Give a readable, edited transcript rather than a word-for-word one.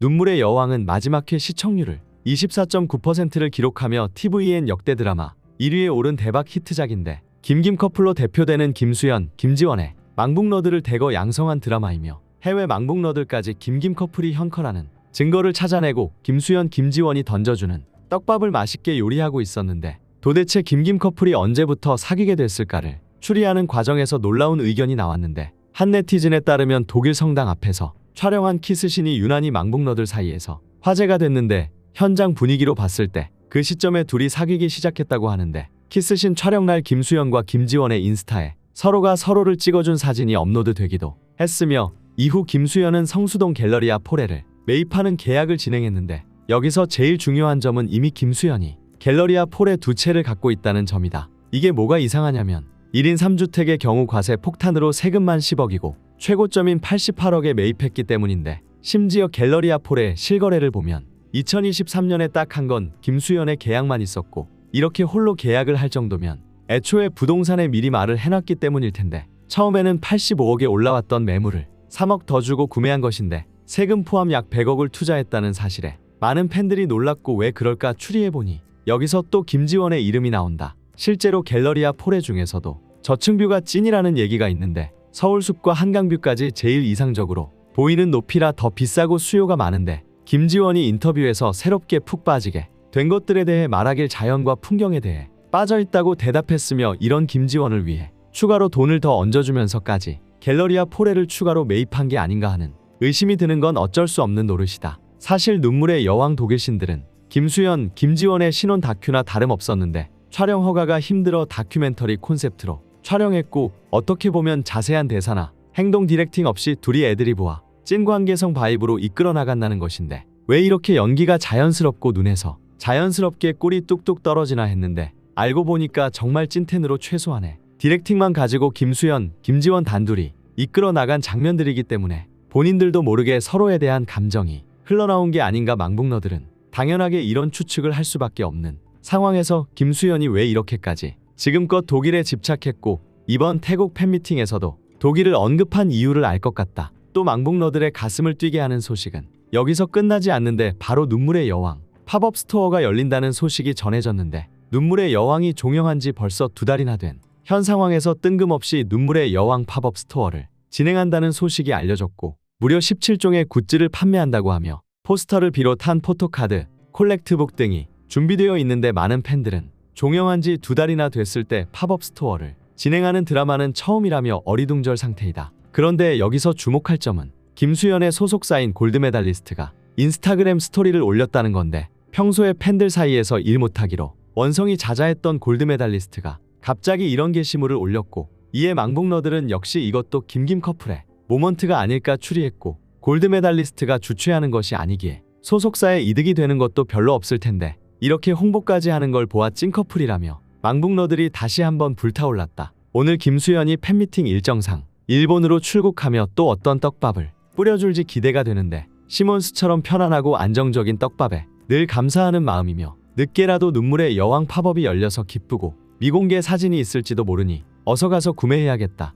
눈물의 여왕은 마지막 회 시청률을 24.9%를 기록하며 tvN 역대 드라마 1위에 오른 대박 히트작인데 김김 커플로 대표되는 김수현, 김지원의 망북러들을 대거 양성한 드라마이며 해외 망북러들까지 김김 커플이 현커라는 증거를 찾아내고 김수현, 김지원이 던져주는 떡밥을 맛있게 요리하고 있었는데 도대체 김김 커플이 언제부터 사귀게 됐을까를 추리하는 과정에서 놀라운 의견이 나왔는데 한 네티즌에 따르면 독일 성당 앞에서 촬영한 키스신이 유난히 망북러들 사이에서 화제가 됐는데 현장 분위기로 봤을 때 그 시점에 둘이 사귀기 시작했다고 하는데 키스신 촬영날 김수현과 김지원의 인스타에 서로가 서로를 찍어준 사진이 업로드되기도 했으며 이후 김수현은 성수동 갤러리아 포레를 매입하는 계약을 진행했는데 여기서 제일 중요한 점은 이미 김수현이 갤러리아 포레 2채를 갖고 있다는 점이다. 이게 뭐가 이상하냐면 1인 3주택의 경우 과세 폭탄으로 세금만 10억이고 최고점인 88억에 매입했기 때문인데 심지어 갤러리아 포레 실거래를 보면 2023년에 딱 한 건 김수현의 계약만 있었고 이렇게 홀로 계약을 할 정도면 애초에 부동산에 미리 말을 해놨기 때문일 텐데 처음에는 85억에 올라왔던 매물을 3억 더 주고 구매한 것인데 세금 포함 약 100억을 투자했다는 사실에 많은 팬들이 놀랐고 왜 그럴까 추리해보니 여기서 또 김지원의 이름이 나온다. 실제로 갤러리아 포레 중에서도 저층 뷰가 찐이라는 얘기가 있는데 서울숲과 한강뷰까지 제일 이상적으로 보이는 높이라 더 비싸고 수요가 많은데 김지원이 인터뷰에서 새롭게 푹 빠지게 된 것들에 대해 말하길 자연과 풍경에 대해 빠져있다고 대답했으며 이런 김지원을 위해 추가로 돈을 더 얹어주면서까지 갤러리아 포레를 추가로 매입한 게 아닌가 하는 의심이 드는 건 어쩔 수 없는 노릇이다. 사실 눈물의 여왕 독일신들은 김수현, 김지원의 신혼 다큐나 다름없었는데 촬영 허가가 힘들어 다큐멘터리 콘셉트로 촬영했고 어떻게 보면 자세한 대사나 행동 디렉팅 없이 둘이 애드리브와 찐 관계성 바이브로 이끌어 나간다는 것인데 왜 이렇게 연기가 자연스럽고 눈에서 자연스럽게 꿀이 뚝뚝 떨어지나 했는데 알고 보니까 정말 찐텐으로 최소한의 디렉팅만 가지고 김수현, 김지원 단둘이 이끌어 나간 장면들이기 때문에 본인들도 모르게 서로에 대한 감정이 흘러나온 게 아닌가. 망북러들은 당연하게 이런 추측을 할 수밖에 없는 상황에서 김수현이 왜 이렇게까지 지금껏 독일에 집착했고 이번 태국 팬미팅에서도 독일을 언급한 이유를 알 것 같다. 또 망북러들의 가슴을 뛰게 하는 소식은 여기서 끝나지 않는데 바로 눈물의 여왕 팝업 스토어가 열린다는 소식이 전해졌는데 눈물의 여왕이 종영한 지 벌써 2달이나 된 현 상황에서 뜬금없이 눈물의 여왕 팝업 스토어를 진행한다는 소식이 알려졌고 무려 17종의 굿즈를 판매한다고 하며 포스터를 비롯한 포토카드, 콜렉트북 등이 준비되어 있는데 많은 팬들은 종영한 지 2달이나 됐을 때 팝업 스토어를 진행하는 드라마는 처음이라며 어리둥절 상태이다. 그런데 여기서 주목할 점은 김수현의 소속사인 골드메달리스트가 인스타그램 스토리를 올렸다는 건데 평소에 팬들 사이에서 일 못하기로 원성이 자자했던 골드메달리스트가 갑자기 이런 게시물을 올렸고 이에 망북러들은 역시 이것도 김김 커플의 모먼트가 아닐까 추리했고 골드메달리스트가 주최하는 것이 아니기에 소속사에 이득이 되는 것도 별로 없을 텐데 이렇게 홍보까지 하는 걸 보아 찐커플이라며 망북러들이 다시 한번 불타올랐다. 오늘 김수현이 팬미팅 일정상 일본으로 출국하며 또 어떤 떡밥을 뿌려줄지 기대가 되는데 시몬스처럼 편안하고 안정적인 떡밥에 늘 감사하는 마음이며 늦게라도 눈물의 여왕 팝업이 열려서 기쁘고 미공개 사진이 있을지도 모르니 어서 가서 구매해야겠다.